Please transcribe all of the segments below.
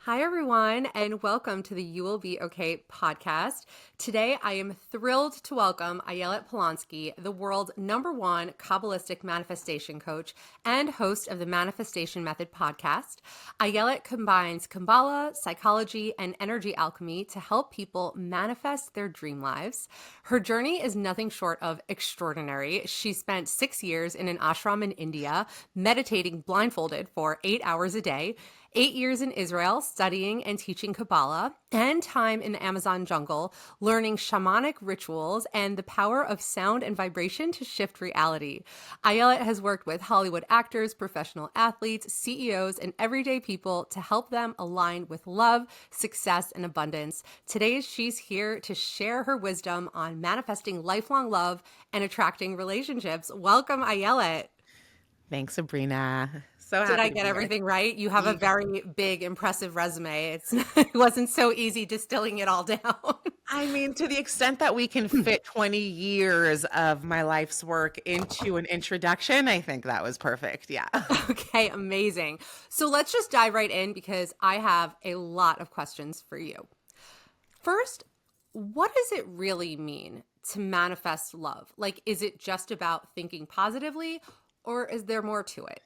Hi, everyone, and welcome to the You Will Be Okay podcast. Today, I am thrilled to welcome Ayelet Polonsky, the world's #1 Kabbalistic manifestation coach and host of the Manifestation Method podcast. Ayelet combines Kabbalah, psychology, and energy alchemy to help people manifest their dream lives. Her journey is nothing short of extraordinary. She spent 6 years in an ashram in India, meditating blindfolded for 8 hours a day, 8 years in Israel studying and teaching Kabbalah, and time in the Amazon jungle learning shamanic rituals and the power of sound and vibration to shift reality. Ayelet has worked with Hollywood actors, professional athletes, CEOs, and everyday people to help them align with love, success, and abundance. Today, she's here to share her wisdom on manifesting lifelong love and attracting relationships. Welcome, Ayelet. Thanks, Sabrina. So Did happy I to get be here. everything right? You have a You got- very big, impressive resume. It wasn't so easy distilling it all down. I mean, to the extent that we can fit 20 years of my life's work into an introduction, I think that was perfect. Yeah. Okay, amazing. So let's just dive right in because I have a lot of questions for you. First, what does it really mean to manifest love? Like, is it just about thinking positively, or is there more to it?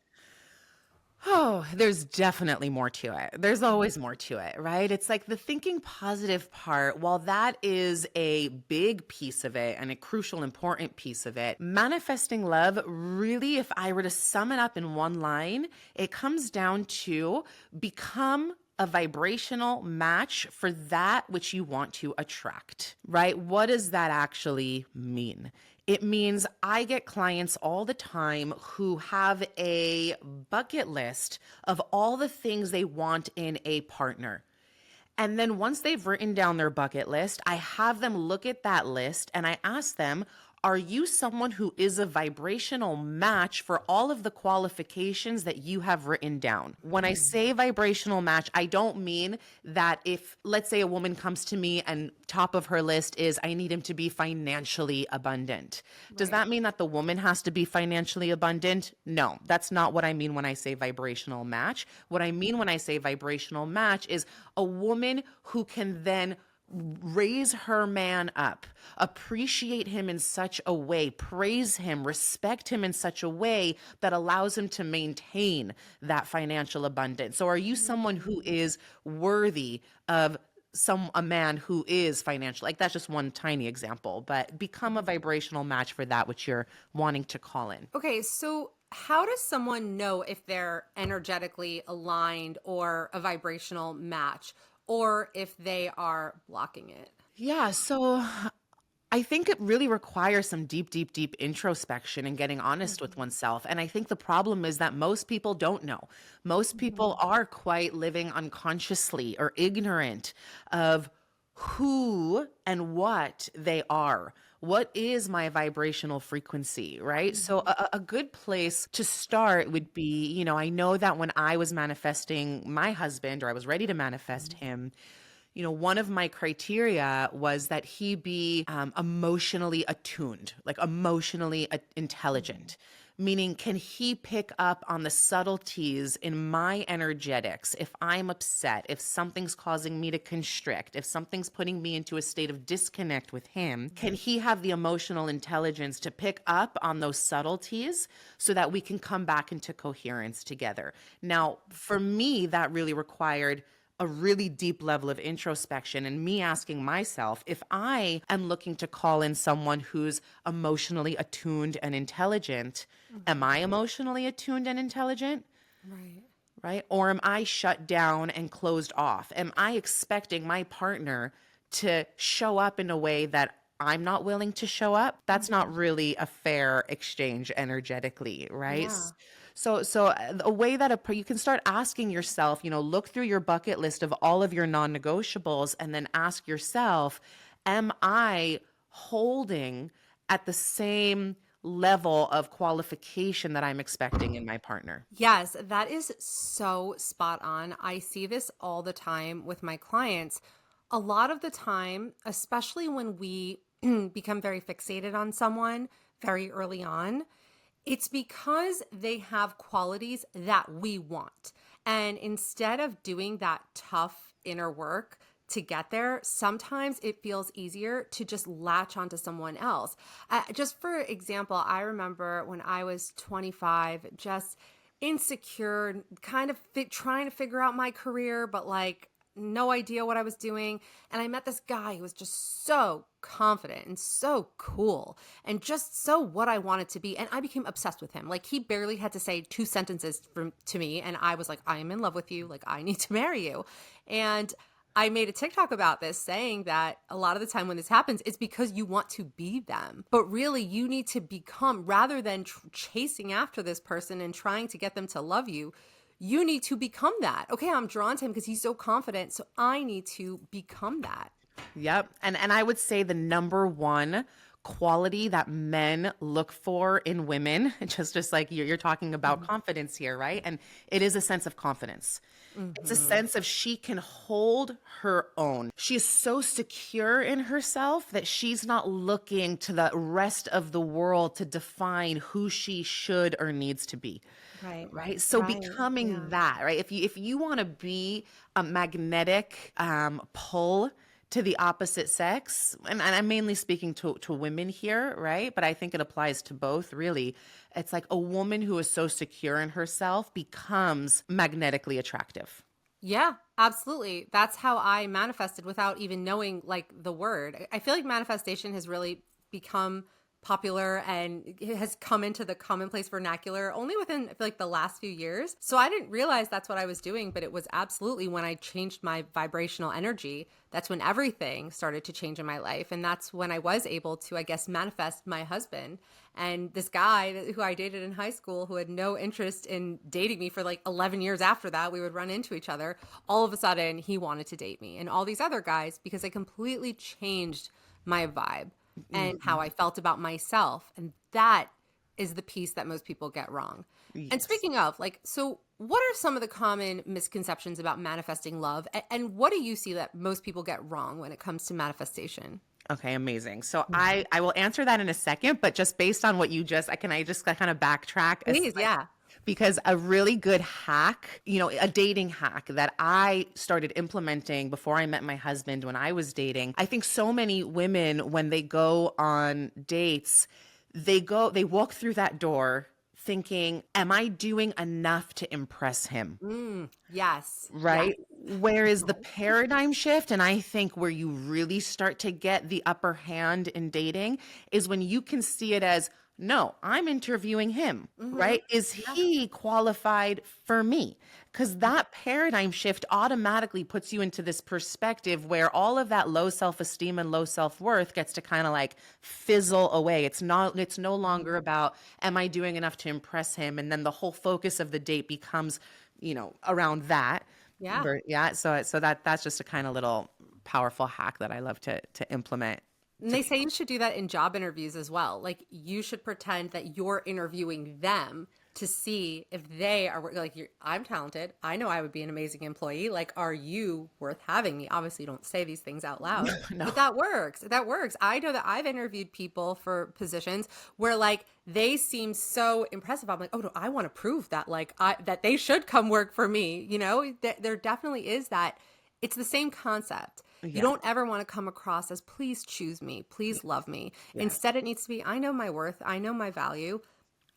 Oh, there's definitely more to it. There's always more to it, right? It's like the thinking positive part, while that is a big piece of it and a crucial, important piece of it, manifesting love, really, if I were to sum it up in one line, it comes down to become a vibrational match for that which you want to attract, right? What does that actually mean? It means I get clients all the time who have a bucket list of all the things they want in a partner. And then once they've written down their bucket list, I have them look at that list and I ask them, are you someone who is a vibrational match for all of the qualifications that you have written down? When I say vibrational match, I don't mean that if, let's say, a woman comes to me and top of her list is, I need him to be financially abundant. Does that mean that the woman has to be financially abundant? No, that's not what I mean when I say vibrational match. What I mean when I say vibrational match is a woman who can then raise her man up, appreciate him in such a way, praise him, respect him in such a way that allows him to maintain that financial abundance. So are you someone who is worthy of a man who is financial? Like, that's just one tiny example, but become a vibrational match for that which you're wanting to call in. Okay, so how does someone know if they're energetically aligned or a vibrational match, or if they are blocking it? Yeah, so I think it really requires some deep, deep, deep introspection and getting honest with oneself. And I think the problem is that most people don't know. Most people are quite living unconsciously or ignorant of who and what they are. What is my vibrational frequency, right? So a good place to start would be, I know that when I was manifesting my husband, or I was ready to manifest him, one of my criteria was that he be emotionally attuned, like emotionally intelligent. Meaning, can he pick up on the subtleties in my energetics? If I'm upset, if something's causing me to constrict, if something's putting me into a state of disconnect with him, can he have the emotional intelligence to pick up on those subtleties so that we can come back into coherence together? Now, for me, that really required a really deep level of introspection and me asking myself, if I am looking to call in someone who's emotionally attuned and intelligent, am I emotionally attuned and intelligent? Right. Right? Or am I shut down and closed off? Am I expecting my partner to show up in a way that I'm not willing to show up? That's not really a fair exchange energetically, right? Yeah. So a way that you can start asking yourself, look through your bucket list of all of your non-negotiables and then ask yourself, am I holding at the same level of qualification that I'm expecting in my partner? Yes, that is so spot on. I see this all the time with my clients. A lot of the time, especially when we become very fixated on someone very early on, it's because they have qualities that we want. And instead of doing that tough inner work to get there, sometimes it feels easier to just latch onto someone else. Just for example, I remember when I was 25, just insecure, kind of trying to figure out my career, but like no idea what I was doing. And I met this guy who was just so confident and so cool and just so what I wanted to be. And I became obsessed with him. Like he barely had to say two sentences to me. And I was like, I am in love with you. Like I need to marry you. And I made a TikTok about this saying that a lot of the time when this happens, it's because you want to be them. But really, you need to become, rather than chasing after this person and trying to get them to love you, you need to become that. Okay, I'm drawn to him because he's so confident. So I need to become that. Yep. And I would say the number one quality that men look for in women, just like you're talking about confidence here, right? And it is a sense of confidence. It's a sense of she can hold her own. She is so secure in herself that she's not looking to the rest of the world to define who she should or needs to be. Right. So becoming that, right? If you want to be a magnetic pull to the opposite sex, and I'm mainly speaking to women here, right? But I think it applies to both, really. It's like a woman who is so secure in herself becomes magnetically attractive. Yeah, absolutely. That's how I manifested without even knowing like the word. I feel like manifestation has really become popular and it has come into the commonplace vernacular only within, I feel like, the last few years. So I didn't realize that's what I was doing, but it was absolutely when I changed my vibrational energy, that's when everything started to change in my life. And that's when I was able to, I guess, manifest my husband. And this guy who I dated in high school, who had no interest in dating me for like 11 years after that, we would run into each other. All of a sudden, he wanted to date me and all these other guys because I completely changed my vibe and how I felt about myself. And that is the piece that most people get wrong. And Yes. speaking of, like, so what are some of the common misconceptions about manifesting love? And what do you see that most people get wrong when it comes to manifestation? Okay, amazing. So I will answer that in a second, but just based on what you just, I just kind of backtrack Please, yeah. because a really good hack, a dating hack that I started implementing before I met my husband when I was dating. I think so many women, when they go on dates, they walk through that door thinking, am I doing enough to impress him? Yes. Yes. Right? Where is the paradigm shift? And I think where you really start to get the upper hand in dating is when you can see it as, no, I'm interviewing him, right? Is he qualified for me? Because that paradigm shift automatically puts you into this perspective where all of that low self-esteem and low self-worth gets to kind of like fizzle away. It's no longer about, am I doing enough to impress him? And then the whole focus of the date becomes, around that. Yeah. Yeah. So that's just a kind of little powerful hack that I love to implement. And they say you should do that in job interviews as well. Like you should pretend that you're interviewing them to see if they are like, I'm talented. I know I would be an amazing employee. Like, are you worth having me? Obviously, you don't say these things out loud, No. but that works. That works. I know that I've interviewed people for positions where like they seem so impressive. I'm like, oh, no, I want to prove that like that they should come work for me. There definitely is that. It's the same concept. You Yeah. don't ever want to come across as, please choose me, please love me. Yes. Instead, it needs to be, I know my worth, I know my value.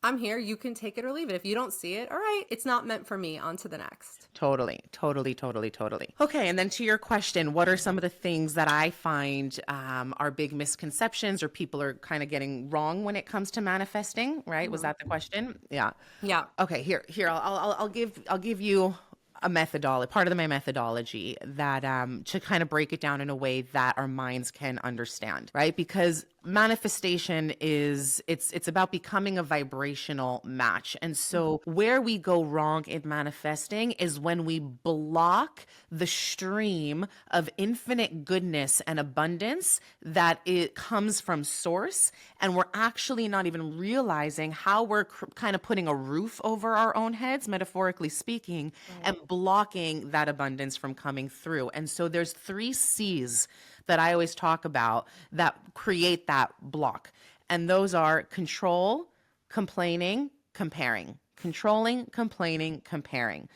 I'm here. You can take it or leave it. If you don't see it, all right, it's not meant for me. On to the next. Totally. Okay, and then to your question, what are some of the things that I find are big misconceptions or people are kind of getting wrong when it comes to manifesting? Right? Was that the question? Yeah. Yeah. Okay. Here. I'll give you a methodology, part of my methodology that to kind of break it down in a way that our minds can understand, right? Because manifestation it's about becoming a vibrational match. And so where we go wrong in manifesting is when we block the stream of infinite goodness and abundance that it comes from source, and we're actually not even realizing how we're kind of putting a roof over our own heads, metaphorically speaking, and blocking that abundance from coming through. And so there's 3 C's that I always talk about that create that block. And those are control, complaining, comparing. Controlling, complaining, comparing.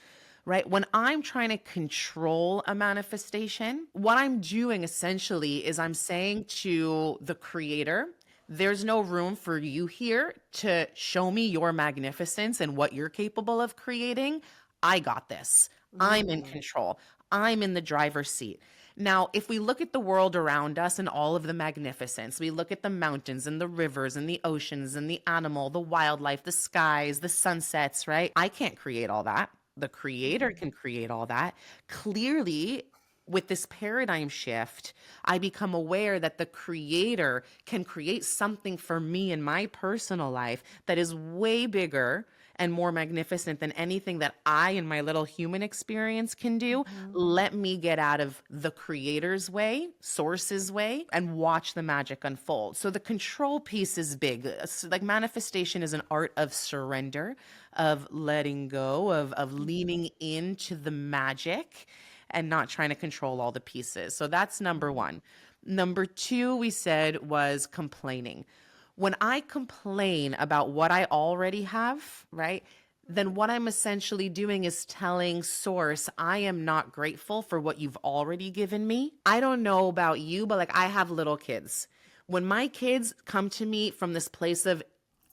right? When I'm trying to control a manifestation, what I'm doing essentially is I'm saying to the creator, there's no room for you here to show me your magnificence and what you're capable of creating. I got this. I'm in Mm. control. I'm in the driver's seat. Now, if we look at the world around us and all of the magnificence, we look at the mountains and the rivers and the oceans and the animal, the wildlife, the skies, the sunsets, right? I can't create all that. The creator can create all that. Clearly, with this paradigm shift, I become aware that the creator can create something for me in my personal life that is way bigger and more magnificent than anything that I, in my little human experience, can do. Mhm. Let me get out of the creator's way, source's way, and watch the magic unfold. So the control piece is big. So, like, manifestation is an art of surrender, of letting go, of leaning into the magic and not trying to control all the pieces. So that's number one. Number two, we said, was complaining. When I complain about what I already have, right? Then what I'm essentially doing is telling source, I am not grateful for what you've already given me. I don't know about you, but like, I have little kids. When my kids come to me from this place of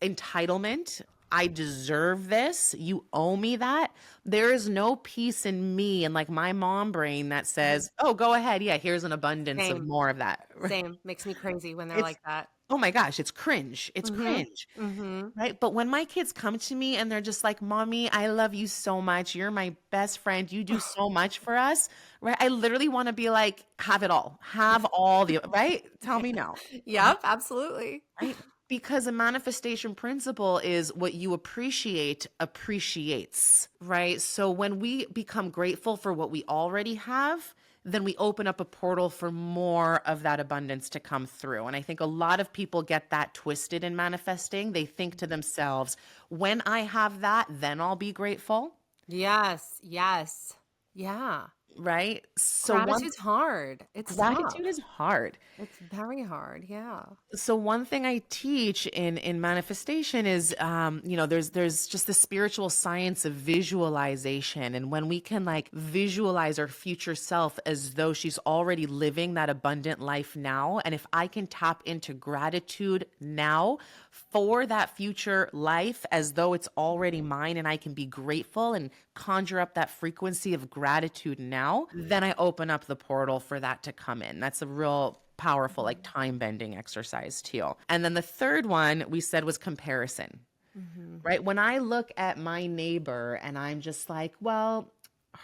entitlement, I deserve this, you owe me that, there is no peace in me and like my mom brain that says, oh, go ahead. Yeah, here's an abundance of Same. more of that. Same. Makes me crazy when they're It's, like that. oh my gosh, it's cringe. It's Mhm. cringe. Mhm. Right. But when my kids come to me and they're just like, Mommy, I love you so much. You're my best friend. You do so much for us. Right. I literally want to be like, have it all. Have all the, right? Tell me no. Yep, absolutely. Right. Because a manifestation principle is what you appreciate appreciates. Right. So when we become grateful for what we already have, then we open up a portal for more of that abundance to come through. And I think a lot of people get that twisted in manifesting. They think to themselves, when I have that, then I'll be grateful. Yes, yes. Yeah. Right. So one Gratitude's hard. It's gratitude tough. is hard. It's very hard. Yeah. So one thing I teach in manifestation is, there's just the spiritual science of visualization, and when we can like visualize our future self as though she's already living that abundant life now, and if I can tap into gratitude now for that future life as though it's already mine, and I can be grateful and conjure up that frequency of gratitude now, then I open up the portal for that to come in. That's a real powerful like time bending exercise too. And then the third one we said was comparison, Mhm. right? When I look at my neighbor and I'm just like, well,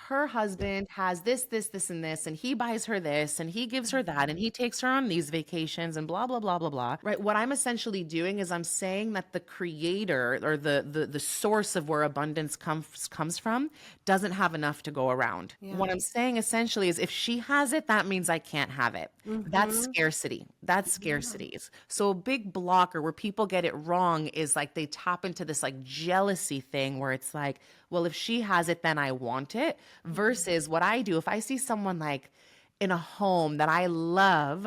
her husband has this, and this, and he buys her this, and he gives her that, and he takes her on these vacations, and blah, blah, blah, blah, blah. Right? What I'm essentially doing is I'm saying that the creator or the source of where abundance comes from doesn't have enough to go around. Yeah. What I'm saying essentially is if she has it, that means I can't have it. That's Mhm. scarcity. That's Yeah. scarcity. So a big blocker where people get it wrong is like they tap into this like jealousy thing where it's like, well, if she has it, then I want it. Versus what I do, if I see someone like in a home that I love,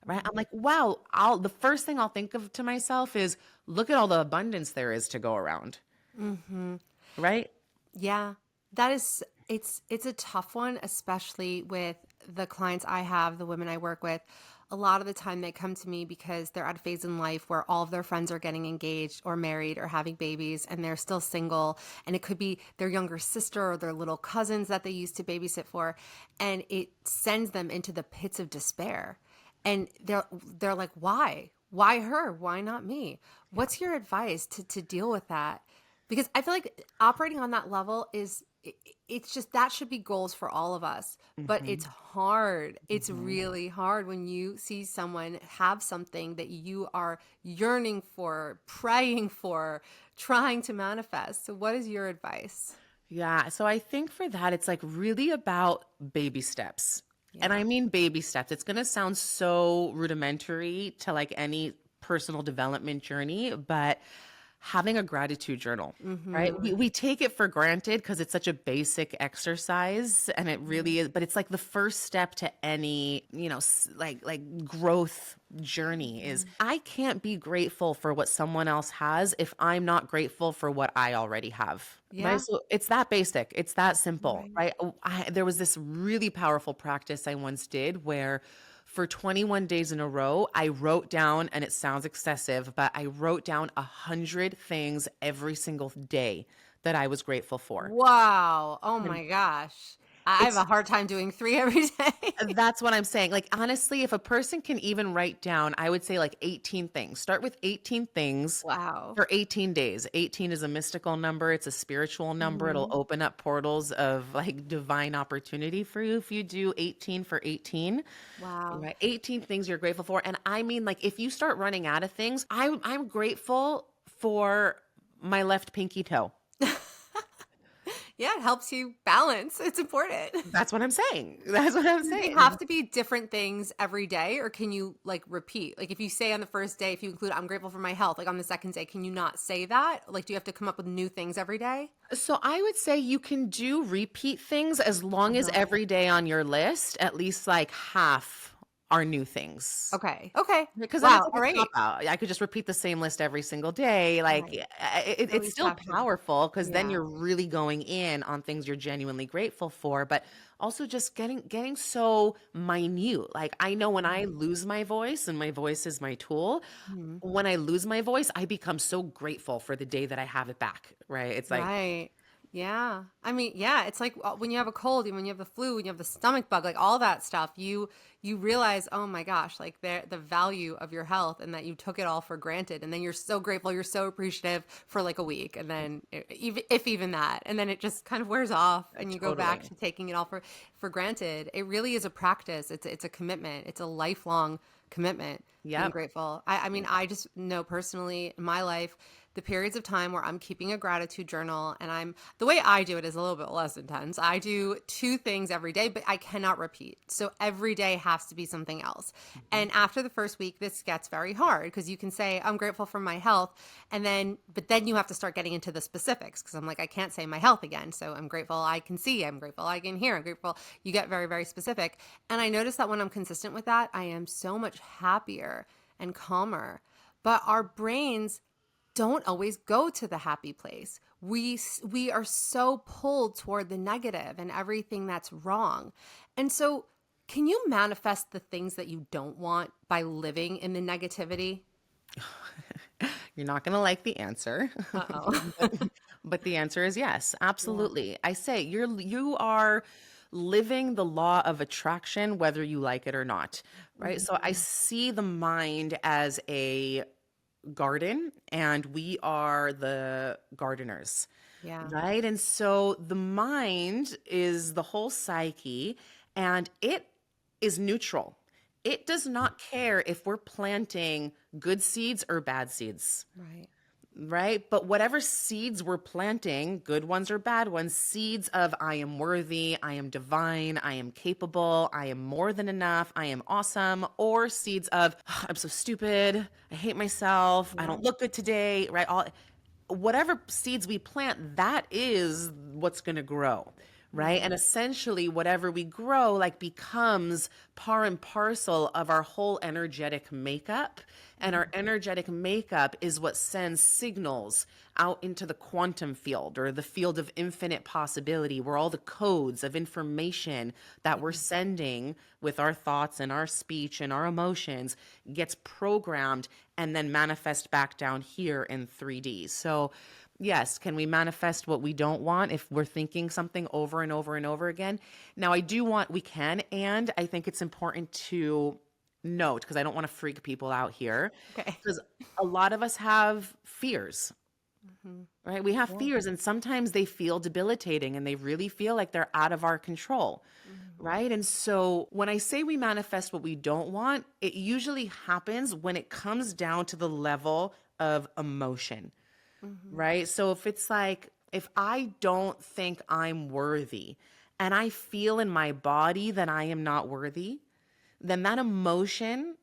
right? I'm like, wow, the first thing I'll think of to myself is look at all the abundance there is to go around, Mhm. right? Yeah. That is it's a tough one, especially with the clients I have, the women I work with. A lot of the time they come to me because they're at a phase in life where all of their friends are getting engaged or married or having babies and they're still single. And it could be their younger sister or their little cousins that they used to babysit for. And it sends them into the pits of despair. And they're like, why? Why her? Why not me? What's your advice to deal with that? Because I feel like operating on that level it's just that should be goals for all of us, but Hmm. it's hard. It's Hmm. really hard when you see someone have something that you are yearning for, praying for, trying to manifest. So what is your advice? Yeah. So I think for that, it's like really about baby steps. And Yeah. I mean baby steps. It's going to sound so rudimentary to like any personal development journey, but having a gratitude journal, right? Mm-hmm. We take it for granted because it's such a basic exercise, and it really is, but it's like the first step to any, like growth journey is I can't be grateful for what someone else has if I'm not grateful for what I already have. Right. Yeah. So it's that basic. It's that simple. Right. Right. There was this really powerful practice I once did where for 21 days in a row, I wrote down, and it sounds excessive, but I wrote down 100 things every single day that I was grateful for. Wow. Oh And my gosh. I have a it's hard time doing 3 every day. that's what I'm saying. Like, honestly, if a person can even write down, I would say like 18 things. Start with 18 things Wow. for 18 days. 18 is a mystical number, it's a spiritual number. It'll Mhm. open up portals of like divine opportunity for you if you do 18 for 18. Wow. Right. 18 things you're grateful for. And I mean, like, if you start running out of things, I'm grateful for my left pinky toe. Yeah, it helps you balance. It's important. That's what I'm saying. That's what I'm Do they saying. have to be different things every day, or can you like repeat? Like if you say on the first day, if you include I'm grateful for my health, like on the second day, can you not say that? Like do you have to come up with new things every day? So I would say you can do repeat things as long as Uh-huh. every day on your list, at least like half are new things. Okay. Okay. Because then it's Wow. like All a cop right. out. I could just repeat the same list every single day. Like Right. At it's least still half your day. powerful because then Yeah. you're really going in on things you're genuinely grateful for, but also just getting so minute. Like I know when I Right. lose my voice, and my voice is my tool, Mhm. when I lose my voice, I become so grateful for the day that I have it back. Right? It's like Right. Yeah. I mean, yeah, it's like when you have a cold and when you have the flu, when you have the stomach bug, like all that stuff, you realize, oh my gosh, like the value of your health and that you took it all for granted. And then you're so grateful, you're so appreciative for like a week. And then even if even that, and then it just kind of wears off and you go back totally. to taking it all for granted. It really is a practice. It's a commitment. It's a lifelong commitment being Yep. grateful. I mean, I just know personally in my life, the periods of time where I'm keeping a gratitude journal and the way I do it is a little bit less intense. I do 2 things every day, but I cannot repeat. So every day has to be something else. Mhm. And after the first week, this gets very hard because you can say, I'm grateful for my health. But then you have to start getting into the specifics because I'm like, I can't say my health again. So I'm grateful I can see, I'm grateful I can hear, I'm grateful. You get very, very specific. And I notice that when I'm consistent with that, I am so much happier and calmer. But our brains don't always go to the happy place. We are so pulled toward the negative and everything that's wrong. And so, can you manifest the things that you don't want by living in the negativity? You're not going to like the answer. but, Uh-oh. but the answer is yes, Yeah. absolutely. I say you are living the law of attraction whether you like it or not, right? So I Mhm. see the mind as a garden and we are the gardeners, Yeah. right? And so the mind is the whole psyche and it is neutral. It does not care if we're planting good seeds or bad seeds, Right. right? But whatever seeds we're planting, good ones or bad ones, seeds of I am worthy, I am divine, I am capable, I am more than enough, I am awesome, or seeds of I'm so stupid, I hate myself, I Yeah. don't look good today, right? All whatever seeds we plant, that is what's going to grow. Right. And Right. essentially, whatever we grow, like becomes par and parcel of our whole energetic makeup. And our Mhm. energetic makeup is what sends signals out into the quantum field or the field of infinite possibility, where all the codes of information that we're Yeah. sending with our thoughts and our speech and our emotions gets programmed and then manifest back down here in 3D. So, yes, can we manifest what we don't want if we're thinking something over and over and over again? Now, we can, and I think it's important to note, because I don't want to freak people out here, Okay. because a lot of us have fears, Mhm. right? We have Yeah. fears, and sometimes they feel debilitating and they really feel like they're out of our control. Mhm. Right. And so when I say we manifest what we don't want, it usually happens when it comes down to the level of emotion. Mhm. Right. So if it's like, if I don't think I'm worthy and I feel in my body that I am not worthy, then that emotion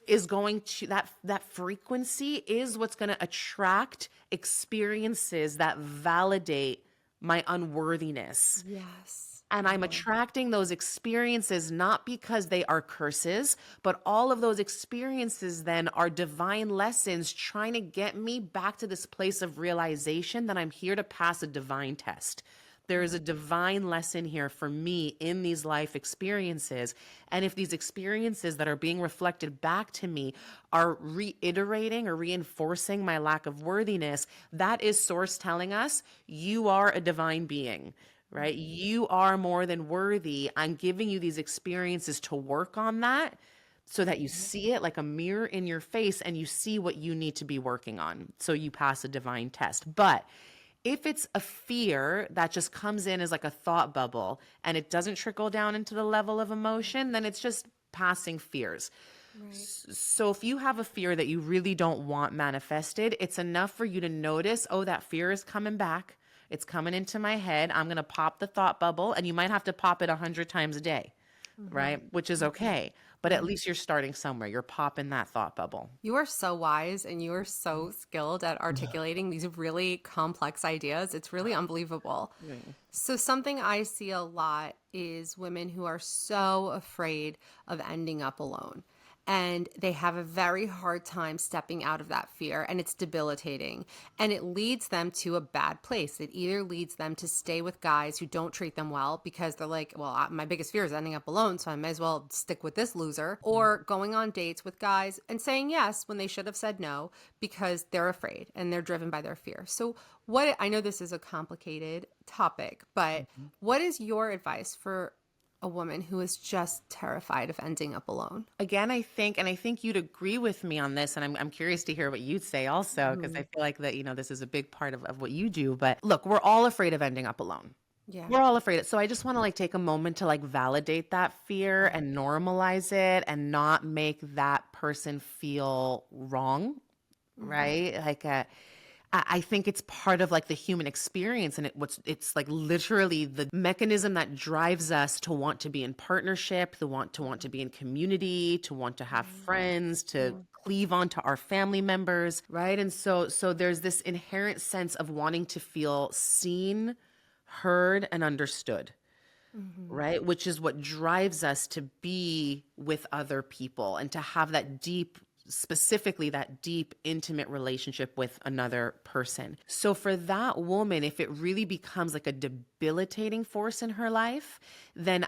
is going to that frequency is what's going to attract experiences that validate my unworthiness. Yes. And I'm attracting those experiences not because they are curses, but all of those experiences then are divine lessons trying to get me back to this place of realization that I'm here to pass a divine test. There is a divine lesson here for me in these life experiences. And if these experiences that are being reflected back to me are reiterating or reinforcing my lack of worthiness, that is source telling us you are a divine being. Right? You are more than worthy. I'm giving you these experiences to work on that so that you see it like a mirror in your face and you see what you need to be working on. So you pass a divine test. But if it's a fear that just comes in as like a thought bubble and it doesn't trickle down into the level of emotion, then it's just passing fears. Right. So if you have a fear that you really don't want manifested, it's enough for you to notice, oh, that fear is coming back. It's coming into my head. I'm going to pop the thought bubble, and you might have to pop it 100 times a day, right? Which is okay. But at least you're starting somewhere. You're popping that thought bubble. You are so wise and you are so skilled at articulating these really complex ideas. It's really unbelievable. So something I see a lot is women who are so afraid of ending up alone. And they have a very hard time stepping out of that fear, and it's debilitating. And it leads them to a bad place. It either leads them to stay with guys who don't treat them well because they're like, well, my biggest fear is ending up alone, so I may as well stick with this loser. Or going on dates with guys and saying yes when they should have said no because they're afraid and they're driven by their fear. So I know this is a complicated topic, but what is your advice for a woman who is just terrified of ending up alone? Again, I think you'd agree with me on this, and I'm curious to hear what you'd say also, because I feel like that, this is a big part of what you do. But look, we're all afraid of ending up alone. Yeah. We're all afraid. So I just want to take a moment to validate that fear and normalize it and not make that person feel wrong, right? I think it's part of the human experience, and it's literally the mechanism that drives us to want to be in partnership, to want to be in community, to want to have friends, to cleave onto our family members, right? And so there's this inherent sense of wanting to feel seen, heard, and understood. Right? Which is what drives us to be with other people and to have specifically that deep, intimate relationship with another person. So for that woman, if it really becomes a debilitating force in her life, then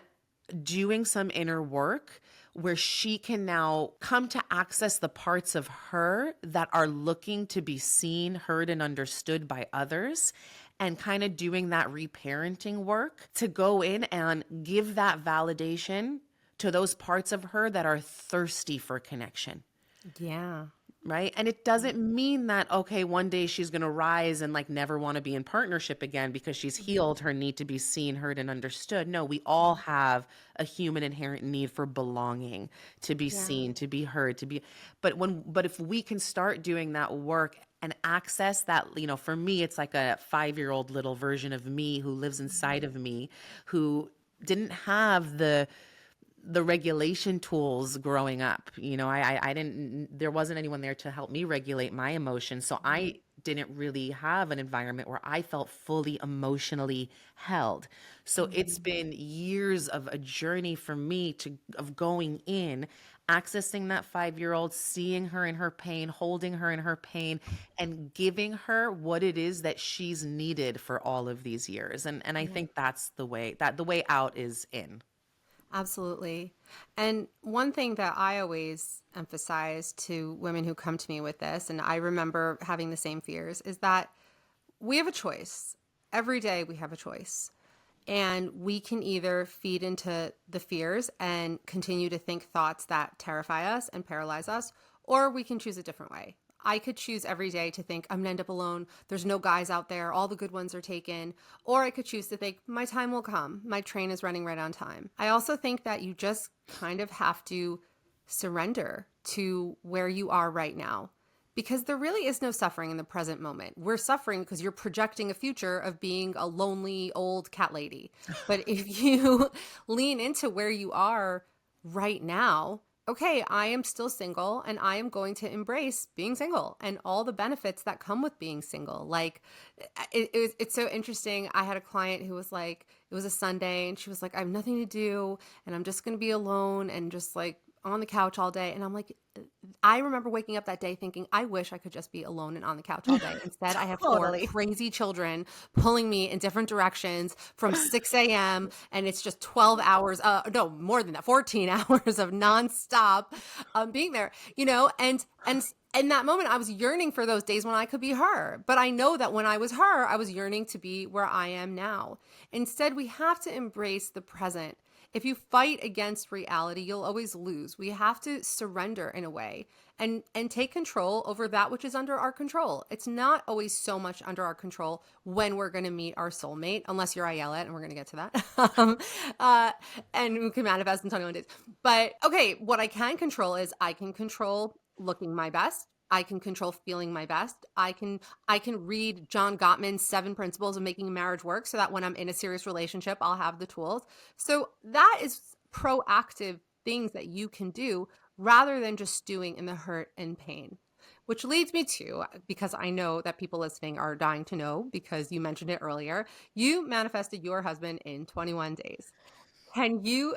doing some inner work where she can now come to access the parts of her that are looking to be seen, heard, and understood by others, and kind of doing that reparenting work to go in and give that validation to those parts of her that are thirsty for connection. Yeah. Right. And it doesn't mean that, okay, one day she's going to rise and never want to be in partnership again because she's healed her need to be seen, heard, and understood. No, we all have a human inherent need for belonging, to be seen, to be heard, but if we can start doing that work and access that, for me, it's like a 5-year-old little version of me who lives inside of me, who didn't have the regulation tools growing up. I didn't, there wasn't anyone there to help me regulate my emotions. So I didn't really have an environment where I felt fully emotionally held. So it's been years of a journey for me of going in, accessing that 5-year-old, seeing her in her pain, holding her in her pain, and giving her what it is that she's needed for all of these years. And I think that's the way out is in. Absolutely. And one thing that I always emphasize to women who come to me with this, and I remember having the same fears, is that we have a choice. Every day we have a choice. And we can either feed into the fears and continue to think thoughts that terrify us and paralyze us, or we can choose a different way. I could choose every day to think, I'm going to end up alone. There's no guys out there. All the good ones are taken. Or I could choose to think, my time will come. My train is running right on time. I also think that you just kind of have to surrender to where you are right now, because there really is no suffering in the present moment. We're suffering because you're projecting a future of being a lonely old cat lady. But if you lean into where you are right now, okay, I am still single and I am going to embrace being single and all the benefits that come with being single. Like it's so interesting. I had a client who was like, it was a Sunday and she was like, I have nothing to do and I'm just going to be alone and just like on the couch all day. And I'm like, I remember waking up that day thinking, I wish I could just be alone and on the couch all day. Instead, I have four Totally. crazy children pulling me in different directions from 6 a.m. and it's just 12 hours, no, more than that, 14 hours of nonstop being there, and in that moment, I was yearning for those days when I could be her. But I know that when I was her, I was yearning to be where I am now. Instead, we have to embrace the present. If you fight against reality, you'll always lose. We have to surrender in a way and take control over that which is under our control. It's not always so much under our control when we're going to meet our soulmate, unless you're Ayelet, and we're going to get to that. And we can manifest in 21 days. But okay, what I can control is I can control looking my best. I can control feeling my best. I can read John Gottman's 7 Principles of Making a Marriage Work so that when I'm in a serious relationship, I'll have the tools. So that is proactive things that you can do rather than just stewing in the hurt and pain. Which leads me to, because I know that people listening are dying to know, because you mentioned it earlier, you manifested your husband in 21 days. Can you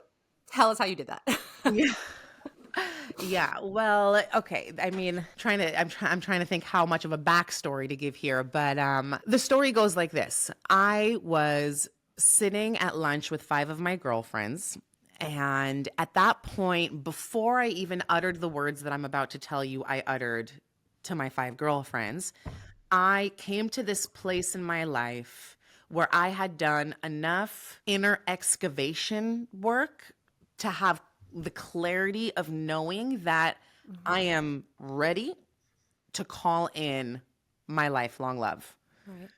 tell us how you did that? Yeah. Yeah. Well, okay. I mean, I'm trying to think how much of a backstory to give here, but the story goes like this. I was sitting at lunch with 5 of my girlfriends, and at that point, before I even uttered the words that I'm about to tell you, I uttered to my 5 girlfriends, I came to this place in my life where I had done enough inner excavation work to have the clarity of knowing that I am ready to call in my lifelong love. Right.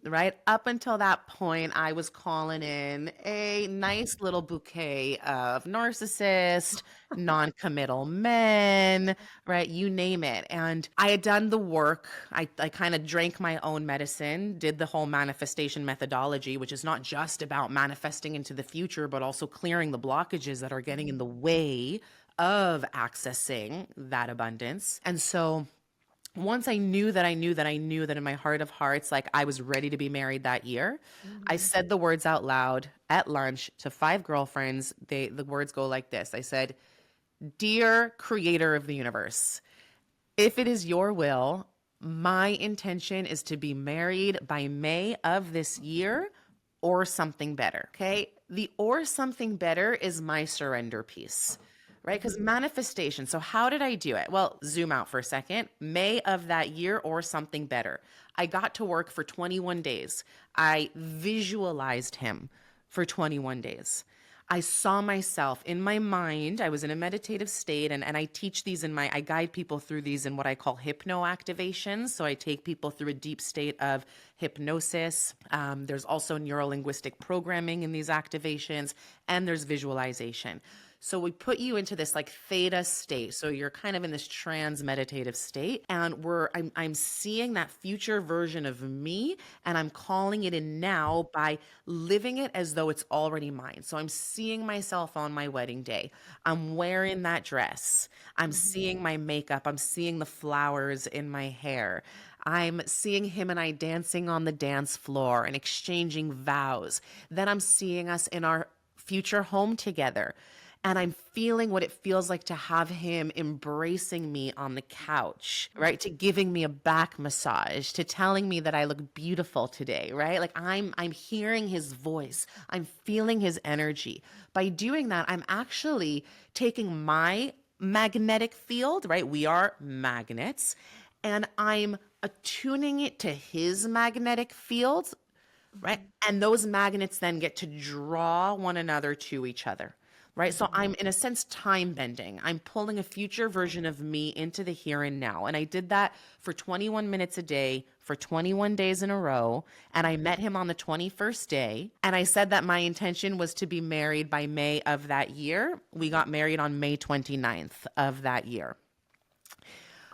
Right up until that point, I was calling in a nice little bouquet of narcissist, non-committal men, right? You name it. And I had done the work. I kind of drank my own medicine, did the whole manifestation methodology, which is not just about manifesting into the future, but also clearing the blockages that are getting in the way of accessing that abundance. And so once I knew that in my heart of hearts, like I was ready to be married that year, I said the words out loud at lunch to 5 girlfriends. The words go like this. I said, "Dear creator of the universe, if it is your will, my intention is to be married by May of this year or something better." Okay. The or something better is my surrender piece, right? Because manifestation. So, how did I do it? Well, zoom out for a second. May of that year or something better. I got to work for 21 days. I visualized him for 21 days. I saw myself in my mind. I was in a meditative state, and I teach these I guide people through these in what I call hypno activations. So I take people through a deep state of hypnosis. There's also neuro-linguistic programming in these activations, and there's visualization. So we put you into this like theta state. So you're kind of in this trans meditative state, and I'm seeing that future version of me, and I'm calling it in now by living it as though it's already mine. So I'm seeing myself on my wedding day. I'm wearing that dress. I'm seeing my makeup. I'm seeing the flowers in my hair. I'm seeing him and I dancing on the dance floor and exchanging vows. Then I'm seeing us in our future home together. And I'm feeling what it feels like to have him embracing me on the couch, right? To giving me a back massage, to telling me that I look beautiful today, right? Like I'm hearing his voice. I'm feeling his energy. By doing that, I'm actually taking my magnetic field, right? We are magnets, and I'm attuning it to his magnetic field, right? And those magnets then get to draw one another to each other. Right. So I'm in a sense time bending. I'm pulling a future version of me into the here and now. And I did that for 21 minutes a day for 21 days in a row. And I met him on the 21st day. And I said that my intention was to be married by May of that year. We got married on May 29th of that year.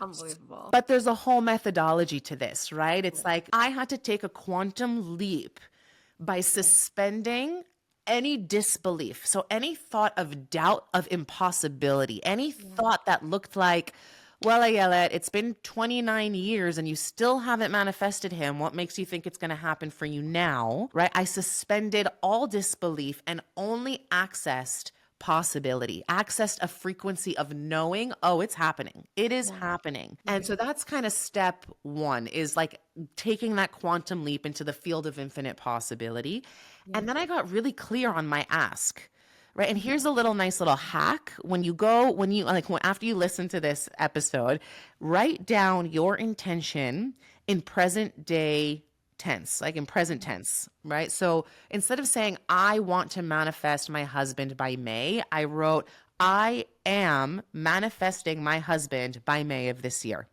Unbelievable. But there's a whole methodology to this, right? It's like I had to take a quantum leap by suspending any disbelief. So any thought of doubt, of impossibility, any thought that looked like, well, Ayelet, it's been 29 years and you still haven't manifested him. What makes you think it's going to happen for you now? Right? I suspended all disbelief and only accessed possibility, accessed a frequency of knowing, oh, it's happening. It is happening. And so that's kind of step one, is like taking that quantum leap into the field of infinite possibility. And then I got really clear on my ask. Right. And here's a nice little hack. After you listen to this episode, write down your intention in present day tense, like in present tense, right? So instead of saying, I want to manifest my husband by May, I wrote, I am manifesting my husband by May of this year.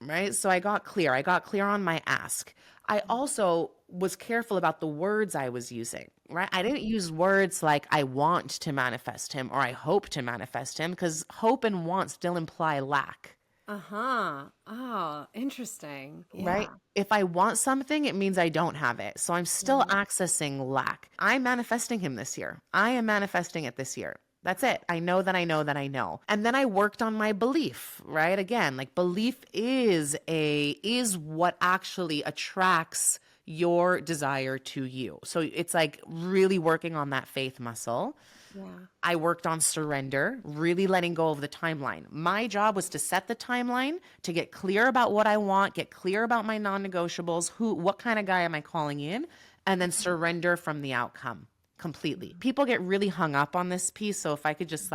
Right? So I got clear. I got clear on my ask. I also was careful about the words I was using, right? I didn't use words like I want to manifest him or I hope to manifest him, because hope and want still imply lack. Oh, interesting. Right? If I want something, it means I don't have it. So I'm still accessing lack. I'm manifesting him this year. I am manifesting it this year. That's it. I know that I know that I know. And then I worked on my belief, right? Again, like belief is what actually attracts your desire to you. So it's like really working on that faith muscle. I worked on surrender, really letting go of the timeline. My job was to set the timeline, to get clear about what I want, get clear about my non-negotiables, what kind of guy am I calling in, and then surrender from the outcome completely. People get really hung up on this piece. So if I could just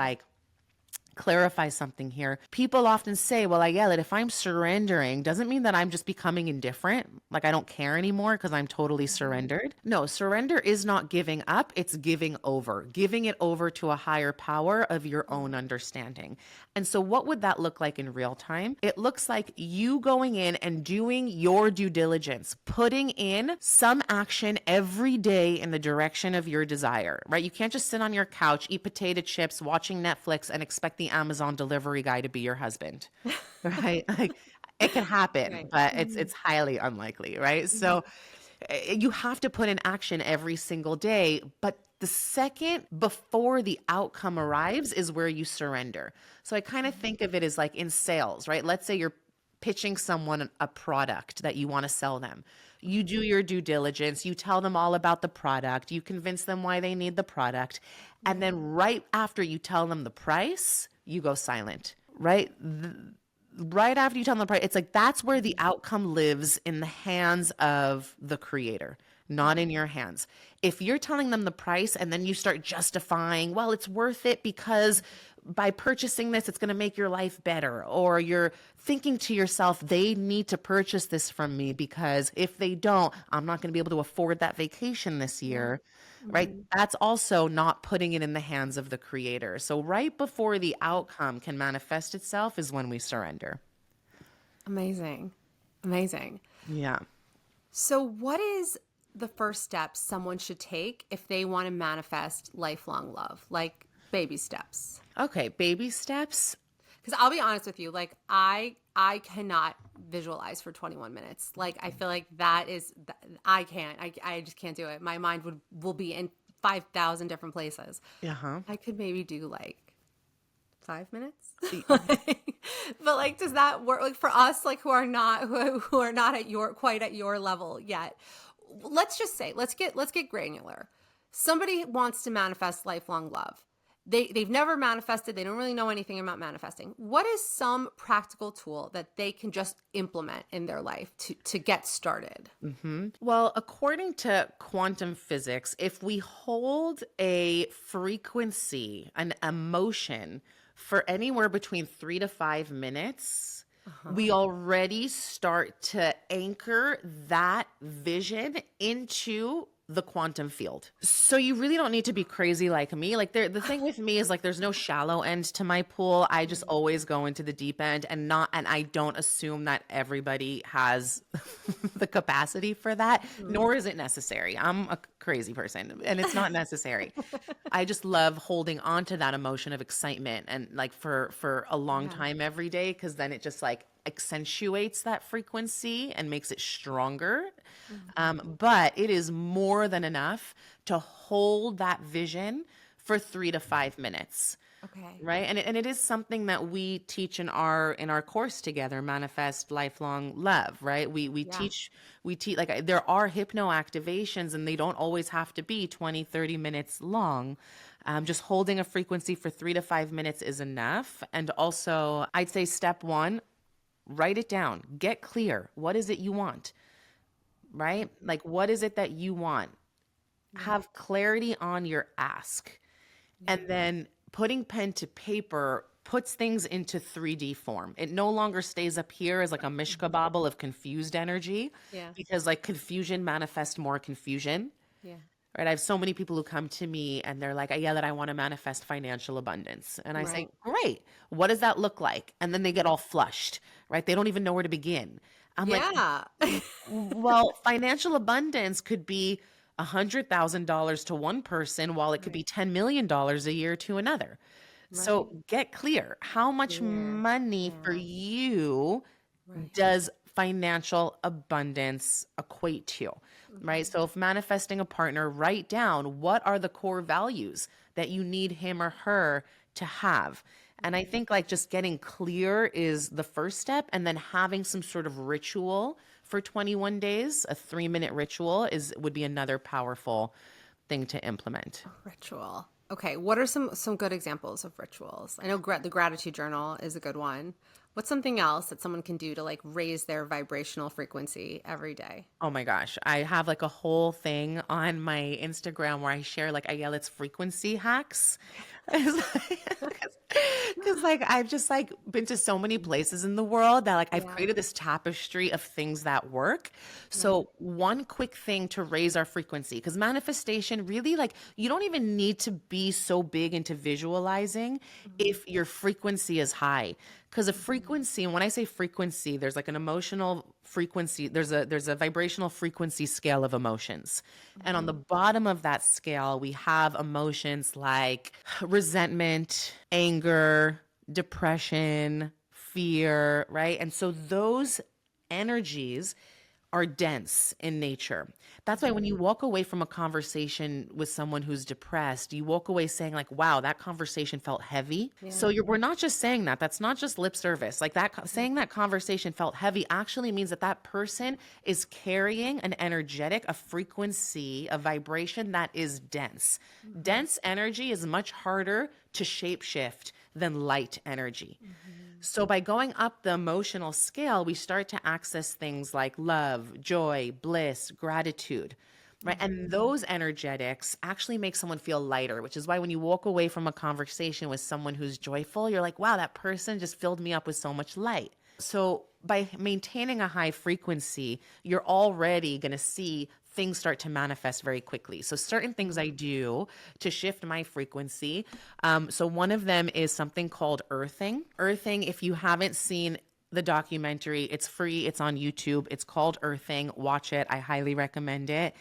clarify something here. People often say, well, I yell it. If I'm surrendering, doesn't mean that I'm just becoming indifferent. Like I don't care anymore because I'm totally surrendered. No, surrender is not giving up. It's giving it over to a higher power of your own understanding. And so what would that look like in real time? It looks like you going in and doing your due diligence, putting in some action every day in the direction of your desire, right? You can't just sit on your couch, eat potato chips, watching Netflix and expect the Amazon delivery guy to be your husband, right? Like it can happen, but it's highly unlikely, right? So you have to put in action every single day, but the second before the outcome arrives is where you surrender. So I kind of think of it as like in sales, right? Let's say you're pitching someone a product that you want to sell them. You do your due diligence, you tell them all about the product, you convince them why they need the product, and then right after you tell them the price, you go silent, right? Right after you tell them the price, it's like that's where the outcome lives, in the hands of the creator, not in your hands. If you're telling them the price and then you start justifying, well, it's worth it because by purchasing this, it's going to make your life better. Or you're thinking to yourself, they need to purchase this from me because if they don't, I'm not going to be able to afford that vacation this year. Right? That's also not putting it in the hands of the creator. So right before the outcome can manifest itself is when we surrender. Amazing. Yeah. So what is the first step someone should take if they want to manifest lifelong love? Like baby steps. Okay, baby steps. Because I'll be honest with you, like I cannot visualize for 21 minutes. Like I feel like I can't. I just can't do it. My mind will be in 5,000 different places. I could maybe do like 5 minutes. But like, does that work? Like for us, like who are not quite at your level yet? Let's just say, let's get granular. Somebody wants to manifest lifelong love. They've never manifested. They don't really know anything about manifesting. What is some practical tool that they can just implement in their life to get started? Well, according to quantum physics, if we hold a frequency, an emotion for anywhere between 3 to 5 minutes, we already start to anchor that vision into the quantum field. So you really don't need to be crazy like me. Like the thing with me is like there's no shallow end to my pool. I just always go into the deep end and I don't assume that everybody has the capacity for that, nor is it necessary. I'm a crazy person and it's not necessary. I just love holding on to that emotion of excitement and like for a long time every day, because then it just like accentuates that frequency and makes it stronger. Mhm. But it is more than enough to hold that vision for 3 to 5 minutes. Okay. Right. And it is something that we teach in our course together, Manifest Lifelong Love, right? Yeah. We teach like there are hypno activations and they don't always have to be 20, 30 minutes long. Just holding a frequency for 3 to 5 minutes is enough. And also, I'd say step one, write it down, get clear. What is it you want? Right? Like, what is it that you want? Yeah. Have clarity on your ask. And Yeah. then putting pen to paper puts things into 3D form. It no longer stays up here as like a mishka Mhm. bobble of confused energy Yeah. because like confusion manifests more confusion. Yeah. Right. I have so many people who come to me and they're like, yeah, that I want to manifest financial abundance. And I say, Right. great. What does that look like? And then they get all flushed, right? They don't even know where to begin. I'm like, Yeah. well, financial abundance could be $100,000 to one person, while it could Right. be $10 million a year to another. Right. So get clear. How much Clear. money for Yeah. you Right. does financial abundance equate to? Right. Mhm. So if manifesting a partner, write down what are the core values that you need him or her to have. And I Mhm. think like just getting clear is the first step, and then having some sort of ritual for 21 days, a 3-minute ritual would be another powerful thing to implement. Ritual. Okay, what are some good examples of rituals? I know the gratitude journal is a good one. What's something else that someone can do to like raise their vibrational frequency every day? Oh my gosh. I have like a whole thing on my Instagram where I share like Ayelet's frequency hacks. Because like I've just like been to so many places in the world that like I've Yeah. created this tapestry of things that work. Right. So one quick thing to raise our frequency, because manifestation really like you don't even need to be so big into visualizing Mhm. if your frequency is high. Because a Mhm. frequency, and when I say frequency, there's like an emotional frequency, there's a vibrational frequency scale of emotions. And on the Mhm. bottom of that scale, we have emotions like resentment, anger, depression, fear, right? And so those energies are dense in nature. That's why when you Mhm. walk away from a conversation with someone who's depressed, you walk away saying like, "Wow, that conversation felt heavy." So Yeah. we're not just saying that. That's not just lip service. Like that Mhm. saying that conversation felt heavy actually means that that person is carrying an energetic, a frequency, a vibration that is dense. Mhm. Dense energy is much harder to shapeshift than light energy. Mhm. So, by going up the emotional scale, we start to access things like love, joy, bliss, gratitude, right? And Mhm. those energetics actually make someone feel lighter, which is why when you walk away from a conversation with someone who's joyful, you're like, wow, that person just filled me up with so much light. So, by maintaining a high frequency, you're already going to see things start to manifest very quickly. So, certain things I do to shift my frequency. So, one of them is something called earthing. Earthing, if you haven't seen the documentary, it's free, it's on YouTube. It's called Earthing. Watch it. I highly recommend it.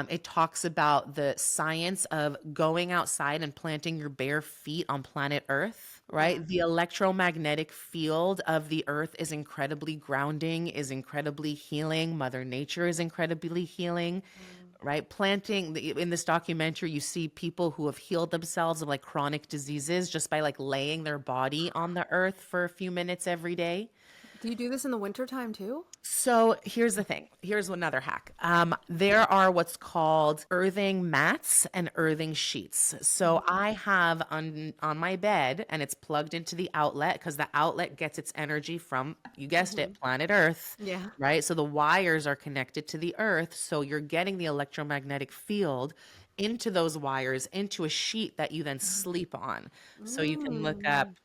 It talks about the science of going outside and planting your bare feet on planet Earth, Yeah. right? The electromagnetic field of the Earth is incredibly grounding, is incredibly healing. Mother Nature is incredibly healing, Mm. right? In this documentary, you see people who have healed themselves of like chronic diseases just by like laying their body on the earth for a few minutes every day. Do you do this in the wintertime too? So here's the thing. Here's another hack. There are what's called earthing mats and earthing sheets. So Mhm. I have on my bed, and it's plugged into the outlet because the outlet gets its energy from, you guessed it, Mhm. planet Earth, Yeah. right? So the wires are connected to the Earth. So you're getting the electromagnetic field into those wires, into a sheet that you then sleep on. So you can look up, Mm.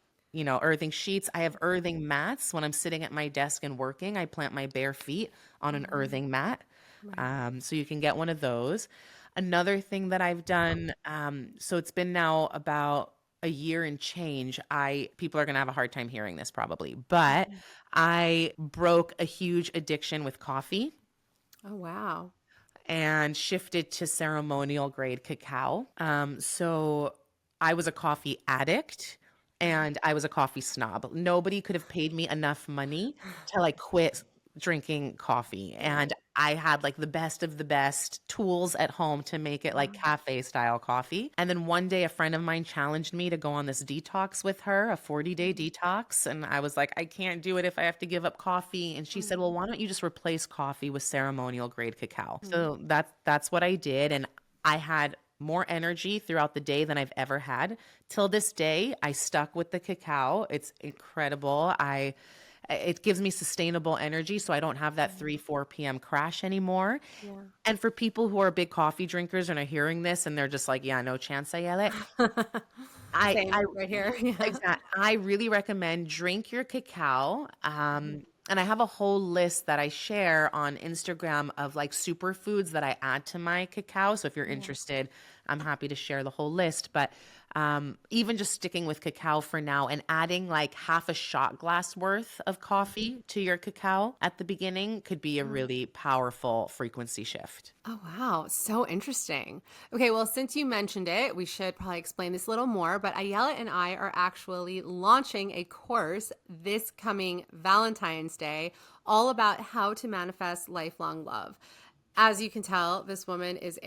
earthing sheets. I have earthing mats. When I'm sitting at my desk and working, I plant my bare feet on an Mhm. earthing mat. Right. So you can get one of those. Another thing that I've done, so it's been now about a year and change. People are gonna have a hard time hearing this probably, but Mhm. I broke a huge addiction with coffee Oh, wow. and shifted to ceremonial grade cacao. So I was a coffee addict. and I was a coffee snob. Nobody could have paid me enough money to like quit drinking coffee. And I had like the best of the best tools at home to make it like cafe style coffee. And then one day a friend of mine challenged me to go on this detox with her, a 40-day detox. And I was like, I can't do it if I have to give up coffee. And she said, well, why don't you just replace coffee with ceremonial grade cacao? So that's what I did. And I had more energy throughout the day than I've ever had. Till this day, I stuck with the cacao. It's incredible. It gives me sustainable energy so I don't have that 3, 4 p.m. crash anymore. Yeah. And for people who are big coffee drinkers and are hearing this and they're just like, yeah, no chance, I yell it. I Same I right here. Yeah. I really recommend drink your cacao. And I have a whole list that I share on Instagram of like superfoods that I add to my cacao. So if you're interested, I'm happy to share the whole list. But even just sticking with cacao for now and adding like half a shot glass worth of coffee to your cacao at the beginning could be a really powerful frequency shift. Oh, wow. So interesting. Okay, well, since you mentioned it, we should probably explain this a little more. But Ayelet and I are actually launching a course this coming Valentine's Day, all about how to manifest lifelong love. As you can tell, this woman is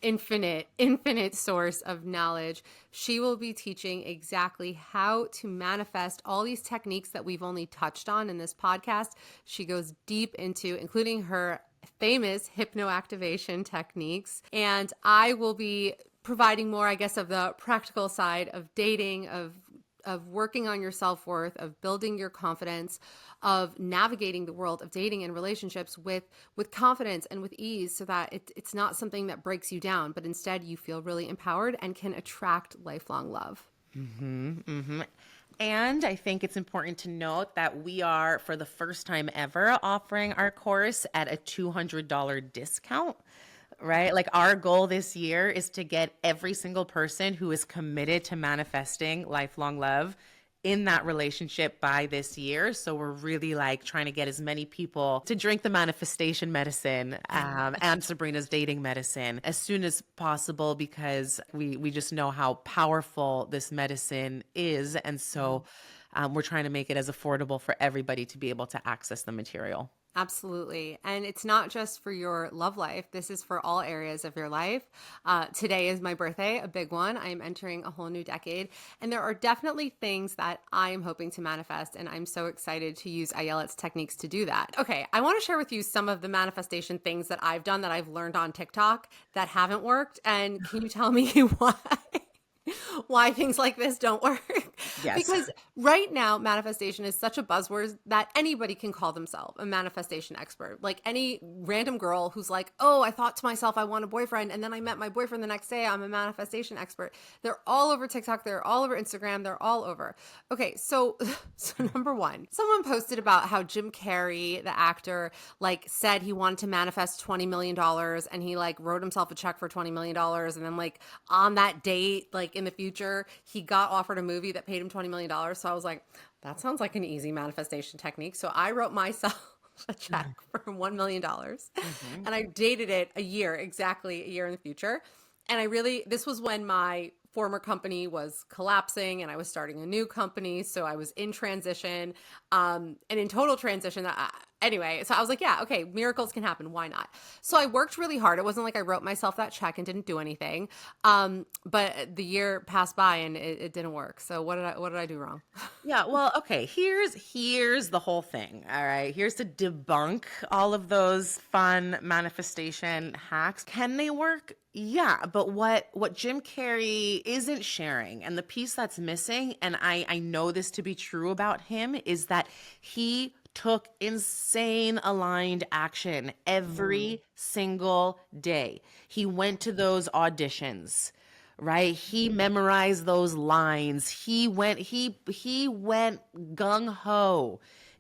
infinite source of knowledge. She will be teaching exactly how to manifest all these techniques that we've only touched on in this podcast. She goes deep into, including her famous hypnoactivation techniques. And I will be providing more, I guess, of the practical side of dating, of working on your self-worth, of building your confidence, of navigating the world of dating and relationships with confidence and with ease, so that it's not something that breaks you down, but instead you feel really empowered and can attract lifelong love. And I think it's important to note that we are, for the first time ever, offering our course at a $200 discount. Right? Like our goal this year is to get every single person who is committed to manifesting lifelong love in that relationship by this year. So we're really like trying to get as many people to drink the manifestation medicine and Sabrina's dating medicine as soon as possible, because we just know how powerful this medicine is. And so we're trying to make it as affordable for everybody to be able to access the material. Absolutely. And it's not just for your love life. This is for all areas of your life. Today is my birthday, a big one. I am entering a whole new decade. And there are definitely things that I am hoping to manifest. And I'm so excited to use Ayelet's techniques to do that. Okay, I want to share with you some of the manifestation things that I've done that I've learned on TikTok that haven't worked. And can you tell me why? Why things like this don't work? Yes. Because right now, manifestation is such a buzzword that anybody can call themselves a manifestation expert. Like any random girl who's like, oh, I thought to myself, I want a boyfriend. And then I met my boyfriend the next day. I'm a manifestation expert. They're all over TikTok. They're all over Instagram. They're all over. Okay. So number one, someone posted about how Jim Carrey, the actor, like said he wanted to manifest $20 million and he like wrote himself a check for $20 million. And then like on that date, like in the future, he got offered a movie that paid him $20 million. So I was like, that sounds like an easy manifestation technique. So I wrote myself a check for $1 million and I dated it exactly a year in the future. And this was when my former company was collapsing and I was starting a new company. So I was in transition, and in total transition. Anyway, so I was like, yeah, okay, miracles can happen. Why not? So I worked really hard. It wasn't like I wrote myself that check and didn't do anything. But the year passed by and it didn't work. So what did I do wrong? Yeah, well, okay, here's the whole thing. All right. Here's to debunk all of those fun manifestation hacks. Can they work? Yeah, but what Jim Carrey isn't sharing, and the piece that's missing, and I know this to be true about him, is that he took insane aligned action every single day. He went to those auditions, right? He memorized those lines. He went gung ho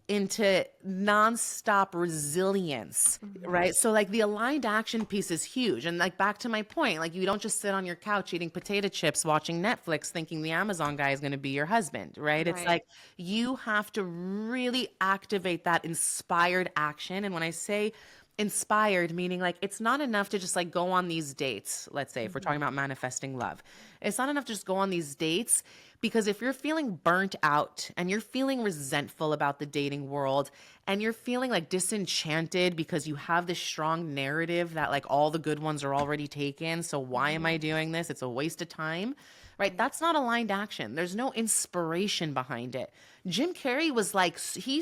into nonstop resilience, right? So like the aligned action piece is huge. And like back to my point, like you don't just sit on your couch eating potato chips, watching Netflix, thinking the Amazon guy is going to be your husband, right? It's like you have to really activate that inspired action. And when I say Inspired, meaning like it's not enough to just like go on these dates. Let's say if we're talking about manifesting love, it's not enough to just go on these dates, because if you're feeling burnt out and you're feeling resentful about the dating world and you're feeling like disenchanted because you have this strong narrative that like all the good ones are already taken, so why am I doing this? It's a waste of time. Right? That's not aligned action. There's no inspiration behind it. Jim Carrey was like, he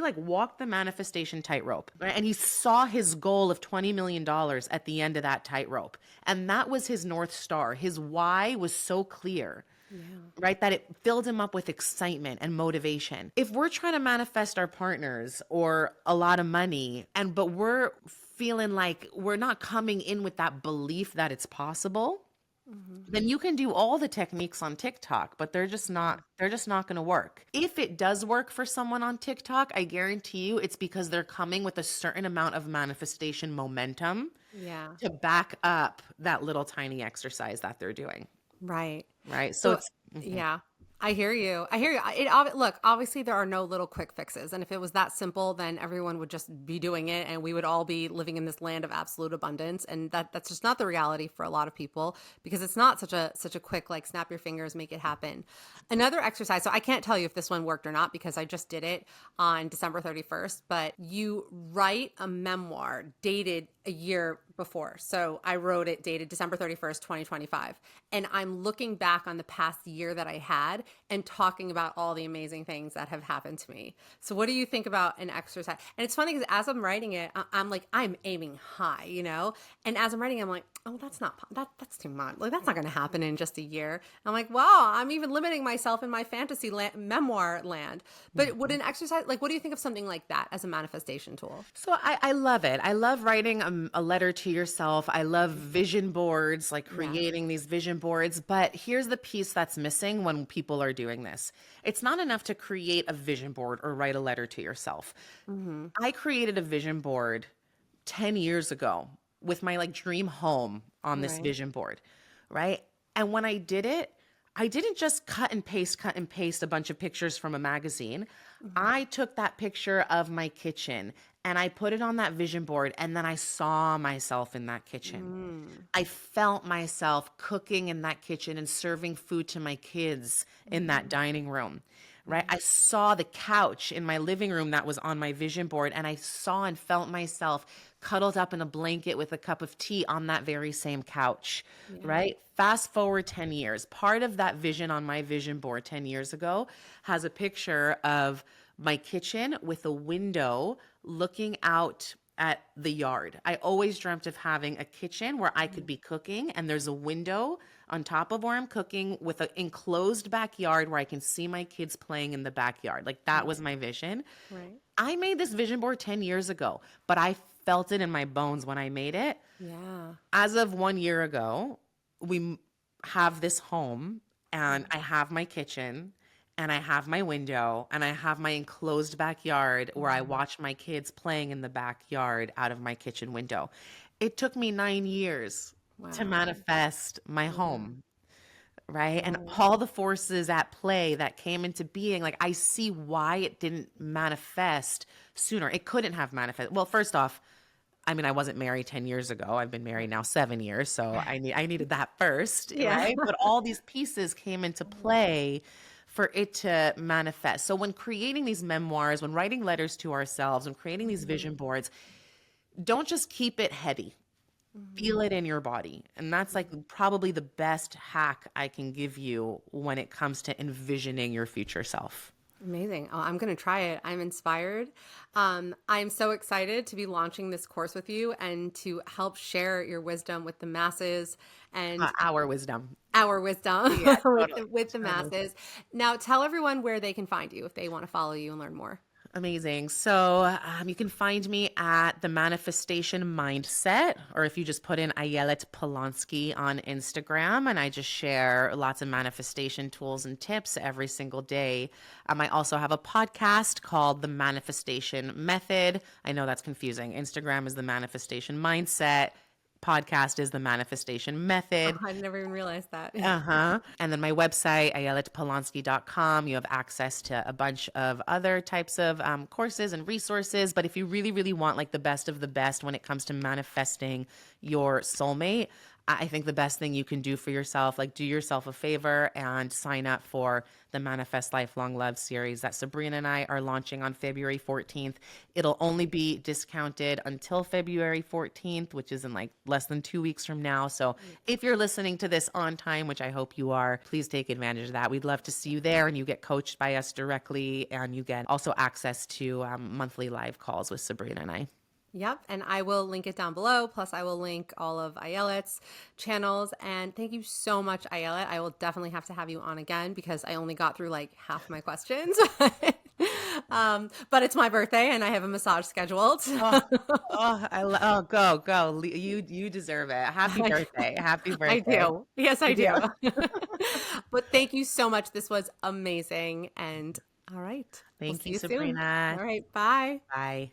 like walked the manifestation tightrope, right? And he saw his goal of $20 million at the end of that tightrope. And that was his North Star. His why was so clear. Yeah. Right? That it filled him up with excitement and motivation. If we're trying to manifest our partners or a lot of money, but we're feeling like we're not coming in with that belief that it's possible, then you can do all the techniques on TikTok, but they're just not going to work. If it does work for someone on TikTok, I guarantee you it's because they're coming with a certain amount of manifestation momentum to back up that little tiny exercise that they're doing. Right. Right. So yeah, I hear you. Look, obviously there are no little quick fixes. And if it was that simple, then everyone would just be doing it and we would all be living in this land of absolute abundance. And that's just not the reality for a lot of people, because it's not such a quick, like, snap your fingers, make it happen. Another exercise. So I can't tell you if this one worked or not because I just did it on December 31st, but you write a memoir dated a year before. So I wrote it dated December 31st, 2025. And I'm looking back on the past year that I had and talking about all the amazing things that have happened to me. So what do you think about an exercise? And it's funny because as I'm writing it, I'm like, I'm aiming high, you know? And as I'm writing, I'm like, oh, that's too much. Like, that's not going to happen in just a year. I'm like, wow, I'm even limiting myself in my fantasy memoir land. But would an exercise, like, what do you think of something like that as a manifestation tool? So I love it. I love writing a letter to yourself. I love vision boards, like creating these vision boards. But here's the piece that's missing when people are doing this. It's not enough to create a vision board or write a letter to yourself. I created a vision board 10 years ago with my like dream home on this vision board, right? And when I did it, I didn't just cut and paste a bunch of pictures from a magazine. I took that picture of my kitchen and I put it on that vision board, and then I saw myself in that kitchen. I felt myself cooking in that kitchen and serving food to my kids in that dining room. Right? I saw the couch in my living room that was on my vision board, and I saw and felt myself cuddled up in a blanket with a cup of tea on that very same couch, right? Fast forward 10 years. Part of that vision on my vision board 10 years ago has a picture of my kitchen with a window looking out at the yard. I always dreamt of having a kitchen where I could be cooking, and there's a window on top of where I'm cooking with an enclosed backyard where I can see my kids playing in the backyard. Like, that was my vision. Right. I made this vision board 10 years ago, but I felt it in my bones when I made it. Yeah. As of 1 year ago, we have this home, and I have my kitchen, and I have my window, and I have my enclosed backyard where I watch my kids playing in the backyard out of my kitchen window. It took me 9 years to manifest my home, right? And all the forces at play that came into being, like, I see why it didn't manifest sooner. It couldn't have manifested. Well, first off, I mean, I wasn't married 10 years ago. I've been married now 7 years, so I needed that first, right? But all these pieces came into play for it to manifest. So when creating these memoirs, when writing letters to ourselves, when creating these vision boards, don't just keep it heady. Feel it in your body. And that's like probably the best hack I can give you when it comes to envisioning your future self. Amazing. Oh, I'm going to try it. I'm inspired. I'm so excited to be launching this course with you and to help share your wisdom with the masses and our wisdom. Yeah, with the masses. Now, tell everyone where they can find you if they want to follow you and learn more. Amazing. So you can find me at The Manifestation Mindset, or if you just put in Ayelet Polonsky on Instagram, and I just share lots of manifestation tools and tips every single day. I also have a podcast called The Manifestation Method. I know that's confusing. Instagram is The Manifestation Mindset. podcast is the manifestation method. Oh, I never even realized that. Uh-huh. And then my website, ayeletpolonsky.com, you have access to a bunch of other types of courses and resources. But if you really, really want like the best of the best when it comes to manifesting your soulmate, I think the best thing you can do for yourself, like do yourself a favor and sign up for the Manifest Lifelong Love series that Sabrina and I are launching on February 14th. It'll only be discounted until February 14th, which is in like less than 2 weeks from now. So if you're listening to this on time, which I hope you are, please take advantage of that. We'd love to see you there, and you get coached by us directly, and you get also access to monthly live calls with Sabrina and I. Yep. And I will link it down below. Plus, I will link all of Ayelet's channels. And thank you so much, Ayelet. I will definitely have to have you on again because I only got through like half my questions. But it's my birthday and I have a massage scheduled. Go. You deserve it. Happy birthday. Happy I birthday. do. Yes, I do. Yeah. But thank you so much. This was amazing. And all right. We'll Thank see you, you soon. Sabrina. All right. Bye. Bye.